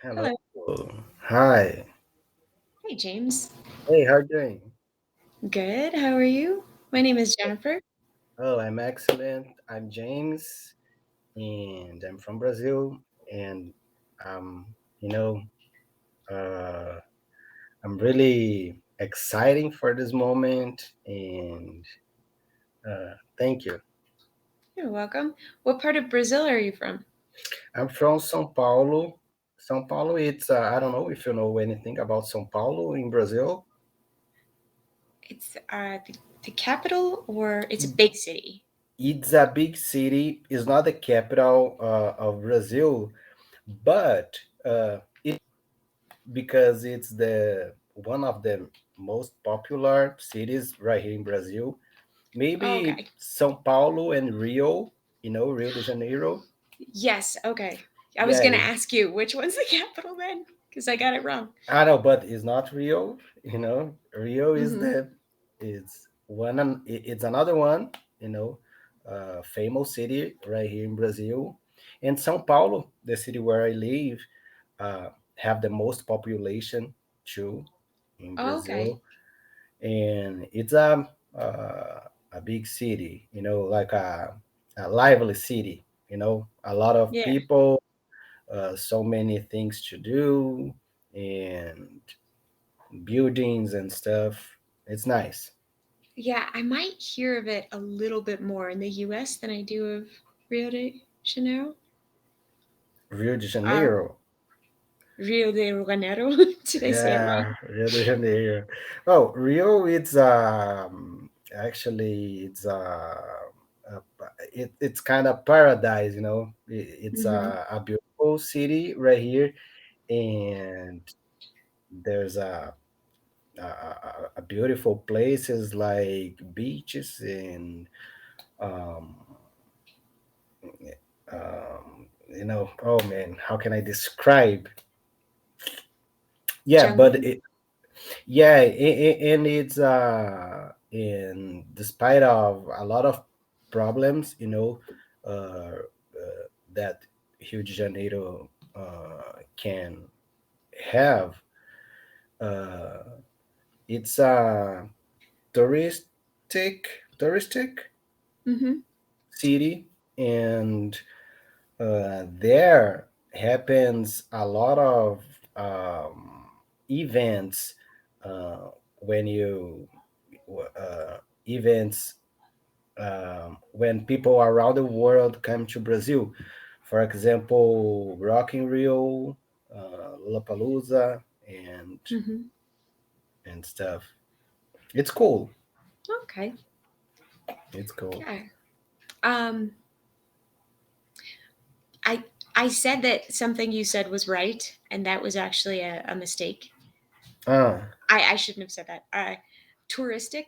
Hello. Hello. Hi. Hey, James. Hey, how you doing? Good. How are you? My name is Jennifer. Oh, I'm excellent. I'm James, and I'm from Brazil. And um, you know, uh, I'm really exciting for this moment. And thank you. You're welcome. What part of Brazil are you from? I'm from São Paulo. São Paulo. It's I don't know if you know anything about São Paulo in Brazil. It's the capital, or it's a big city? It's a big city. It's not the capital of Brazil, but because it's the one of the most popular cities right here in Brazil. Oh, Maybe okay. São Paulo and Rio, Rio de Janeiro. Yes. Okay. I was Yeah, gonna ask you which one's the capital then, because I got it wrong. I know, but it's not Rio. Rio is Mm-hmm. the it's one it's another one. Famous city right here in Brazil, and São Paulo, the city where I live, have the most population too in Oh, okay. Brazil, and it's a big city, like a lively city, a lot of Yeah. people, so many things to do, and buildings and stuff. It's nice. Yeah. I might hear of it a little bit more in the U.S. than I do of Rio de Janeiro. Rio de Uh, Janeiro. Rio de Janeiro. Did I say it wrong? Yeah, Rio de Janeiro. Oh, Rio, it's actually uh, it's kind of paradise, It's Mm-hmm. a beautiful city right here, and there's a beautiful places like beaches and um, oh man, how can I describe? Yeah, but Jungle. yeah, and it's in despite of a lot of problems, that Rio de Janeiro can have. Uh, it's a touristic touristic Mm-hmm. city, and there happens a lot of events when you events when people around the world come to Brazil. For example, Rock in Rio, Lollapalooza, Mm-hmm. and stuff. It's cool. Okay. It's cool. Yeah. Um, I I said that something you said was right, and that was actually a mistake. Ah, I shouldn't have said that. Touristic.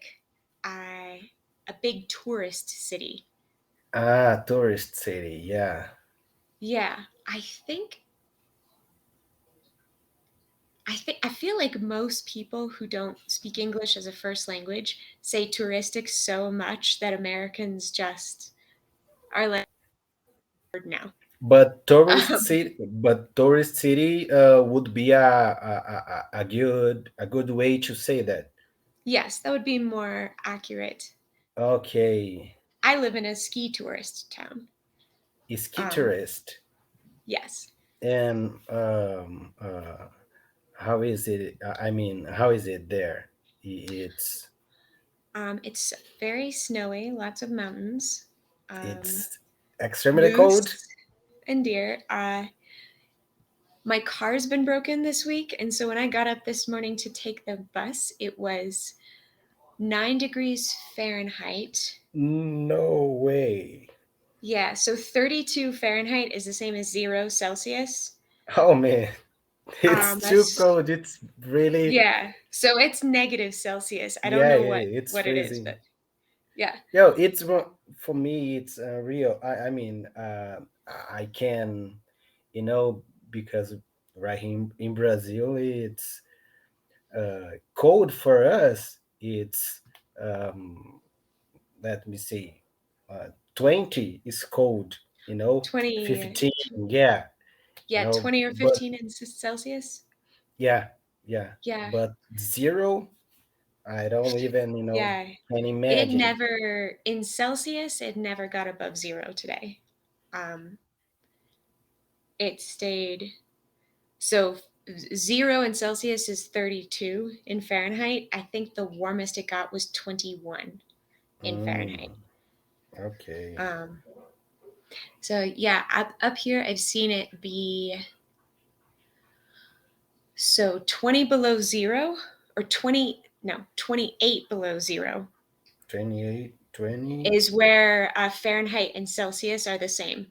I A big tourist city. tourist city. Yeah, Yeah. I feel like most people who don't speak English as a first language say touristic so much that Americans just are like now. Um, but tourist city would be a good way to say that. yes, that would be more accurate. Okay, I live in a ski tourist town. ski Um, tourist. yes. And how is it? I mean, how is it there? It's It's very snowy, lots of mountains, um, it's extremely cold. moose and deer. My car's been broken this week, and so when I got up this morning to take the bus, it was 9 degrees Fahrenheit. No way. Yeah, so 32 Fahrenheit is the same as 0 Celsius. Oh man, it's too That's cold. It's really Yeah, so it's negative Celsius. I don't yeah, know yeah, it's what it is, freezing. but yeah. Yo, for me. It's real. I mean, I can, because right here in Brazil, it's cold for us. It's let me see, 20 is cold. 20 15, yeah, Yeah, 20 or But 15 in Celsius. yeah, yeah. Yeah. But zero, I don't even, Yeah. can It imagine. never, in Celsius, it never got above 0 today. Um, it stayed, so 0 in Celsius is 32 in Fahrenheit. I think the warmest it got was 21 in Fahrenheit. Okay. So yeah, up here I've seen it be, so 20 below 0, or 28 below 0 28, 20. is where Fahrenheit and Celsius are the same.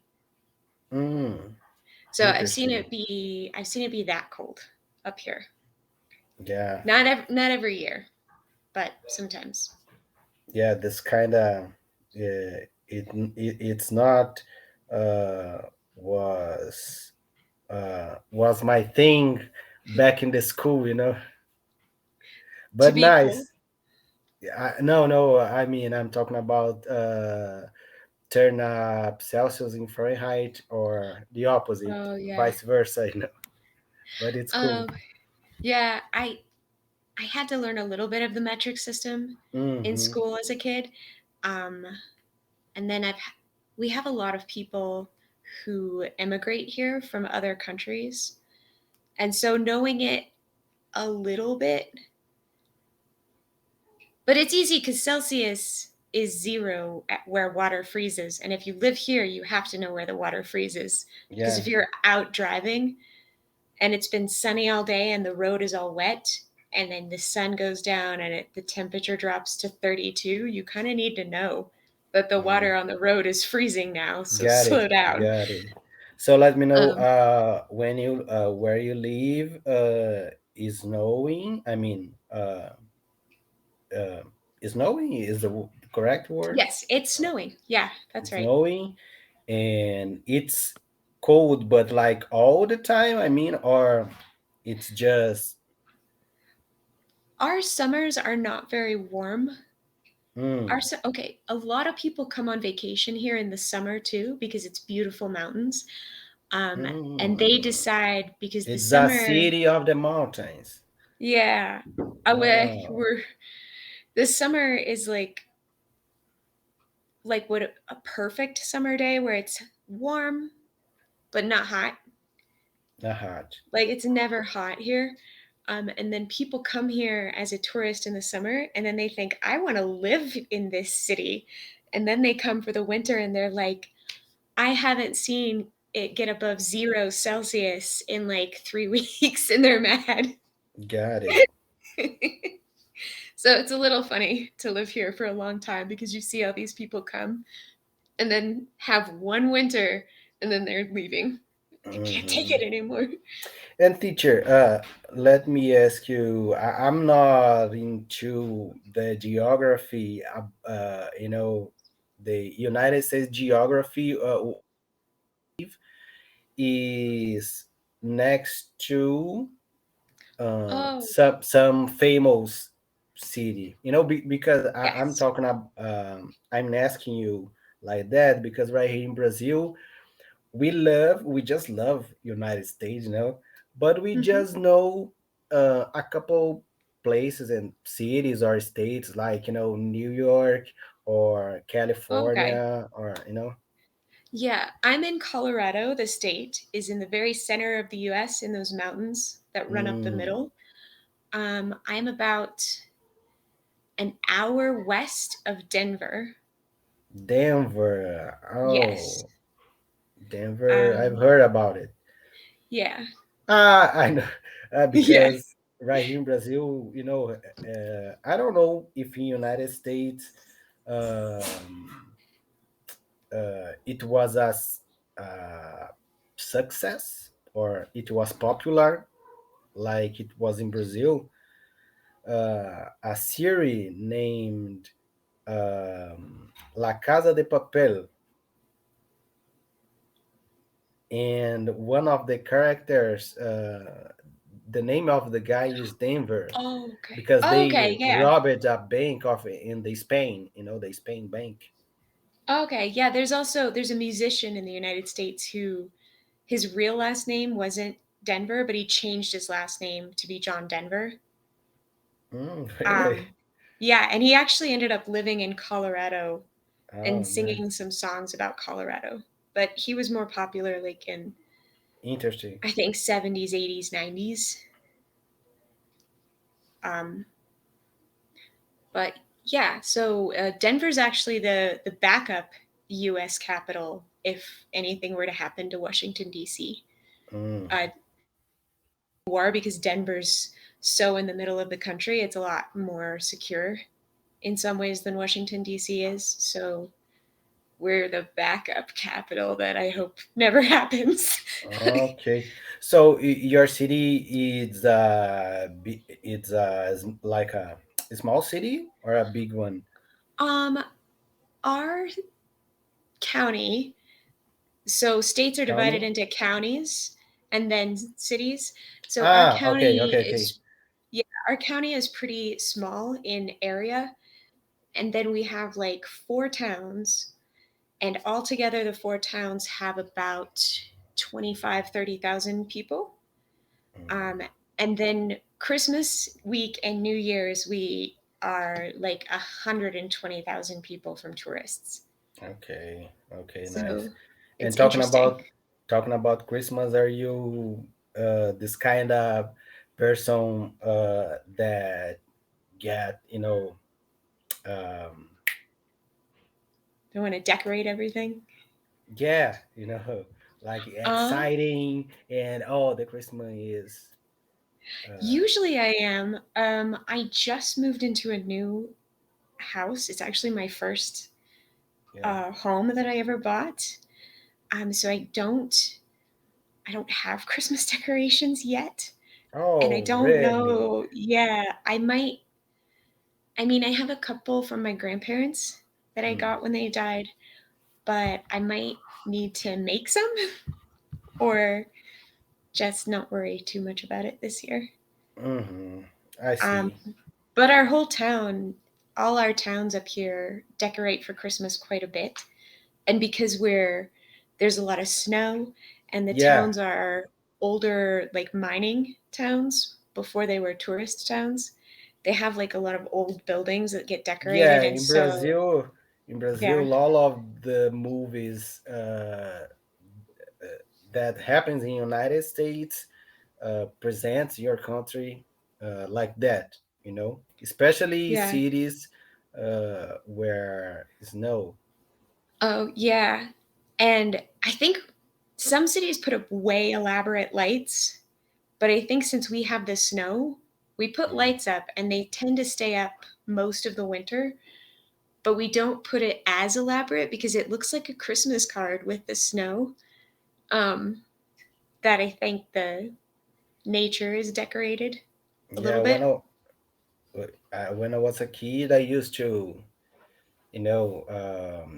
So Interesting. I've seen it be that cold up here. Yeah. Not every year, but sometimes. Yeah, this kind of it's not was was my thing back in the school, To but be cold. nice. No, I mean, I'm talking about turn up Celsius in Fahrenheit, or the opposite, Oh yeah. vice versa, but it's cool. Yeah, I had to learn a little bit of the metric system in Mm-hmm. school as a kid. Um, and then we have a lot of people who immigrate here from other countries. And so knowing it a little bit, but it's easy because Celsius is 0 at where water freezes. And if you live here, you have to know where the water freezes. Because Yeah. if you're out driving and it's been sunny all day and the road is all wet, and then the sun goes down and the temperature drops to 32, you kind of need to know that the water on the road is freezing now, so Got slow it. down. Got it. So let me know Um, when you where you live is snowing. I mean, uh, is snowing is the correct word? yes, it's snowing. Yeah, that's It's right. snowing, and it's cold, but like all the time. I mean, or it's just Our summers are not very warm. mm, Okay, a lot of people come on vacation here in the summer too because it's beautiful mountains. And they mm. decide because the It's a summer, city of the mountains. yeah, Oh, we're the summer is like what a perfect summer day where it's warm but not hot. not hot. Like it's never hot here. And then people come here as a tourist in the summer and then they think, I want to live in this city. And then they come for the winter and they're like, I haven't seen it get above 0 Celsius in like 3 weeks and they're mad. Got it. So it's a little funny to live here for a long time because you see all these people come and then have one winter and then they're leaving. I can't take it Hmm. anymore. And teacher, let me ask you. I'm not into the geography. The United States geography is next to Oh, some famous city. Because I'm yes. talking about. I'm asking you like that because right here in Brazil, we just love United States, but we Hmm. just know a couple places and cities or states like New York or Okay. California or Yeah, I'm in Colorado. The state is in the very center of the US in those mountains that run up the mm, middle. I'm about an hour west of Denver. Denver. Yes. Oh, Denver, I've Um, heard about it. yeah. I know, Yeah. because right here in Brazil, I don't know if in United States um, it was success or it was popular like it was in Brazil. A series named La Casa de Papel, and one of the characters, the name of the guy is Denver Oh, okay. because Oh, they okay. Yeah. robbed a bank of in the Spain, the Spain bank. Okay. Yeah. There's a musician in the United States who his real last name wasn't Denver, but he changed his last name to be John Denver. Really? Yeah, and he actually ended up living in Colorado and Oh, singing nice. some songs about Colorado. But he was more popular like in, Interesting. I think, 70s, 80s, 90s. But yeah, so Denver's actually the backup U.S. capital if anything were to happen to Washington, D.C. Mm. War, because Denver's so in the middle of the country, it's a lot more secure in some ways than Washington, D.C. is. So we're the backup capital that I hope never happens. Okay. So your city is it's like a small city or a big one? um, our county, so states are divided County? into counties and then cities. So our Ah, okay, county okay, okay. is, yeah, our county is pretty small in area. And then we have like 4 towns, and altogether the 4 towns have about 25, 30,000 people. Mm, Um, and then Christmas week and New Year's, we are like 120,000 people from tourists. okay, okay, nice. So And it's interesting. talking about Christmas, are you this kind of person that get um, I want to decorate everything. yeah, like Uh, exciting and oh, the Christmas is uh, Usually I am. I just moved into a new house. It's actually my first yeah. home that I ever bought. So I don't have Christmas decorations yet, and I Oh, don't really? know. Yeah, I might. I mean, I have a couple from my grandparents that I Mm. got when they died, but I might need to make some or just not worry too much about it this year. Mm-hmm. I Um, see. but our whole town, all our towns up here decorate for Christmas quite a bit. And because there's a lot of snow and the Yeah, towns are older, like mining towns before they were tourist towns, they have like a lot of old buildings that get yeah. decorated. And so, In yeah. Brazil, all of the movies that happens in United States presents your country like that. Especially Yeah. cities where snow. Oh, yeah. And I think some cities put up way elaborate lights, but I think since we have the snow, we put Mm. lights up and they tend to stay up most of the winter, but we don't put it as elaborate because it looks like a Christmas card with the snow. Um, that I think the nature is decorated a Yeah, little bit. when I was a kid, I used to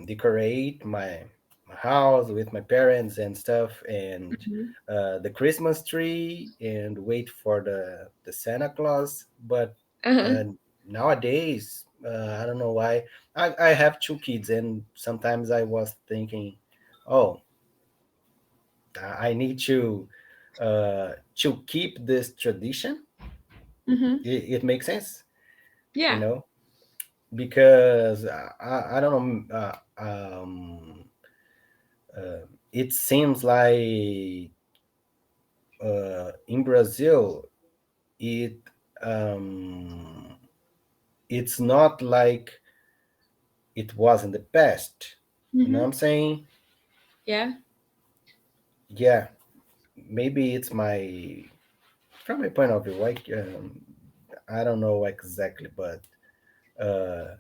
decorate my house with my parents and stuff, and Mhm. the Christmas tree, and wait for the Santa Claus. But Uh-huh. uh, nowadays, I don't know why. I have 2 kids, and sometimes I was thinking, oh, I need to keep this tradition. Mhm. It makes sense, you Yeah. know, because I don't know. It seems like in Brazil, it um, it's not like it was in the past. You know what I'm Mhm. saying? Yeah. Yeah, maybe it's from my point of view. Like I don't know exactly, but uh,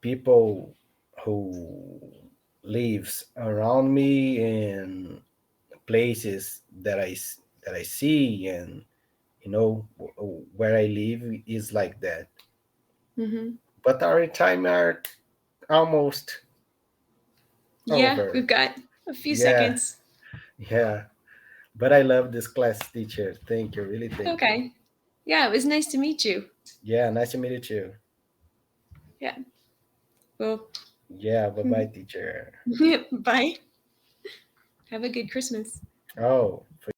people who lives around me and places that I see, and where I live is like that. Mhm. But our time are almost Yeah, over. we've got a few Yeah, seconds. yeah. But I love this class teacher. Thank you, really. Thank you. Okay. Yeah, it was nice to meet you. Yeah, nice to meet you too. Yeah. Well, Yeah, bye bye, teacher. bye. Have a good Christmas. Oh,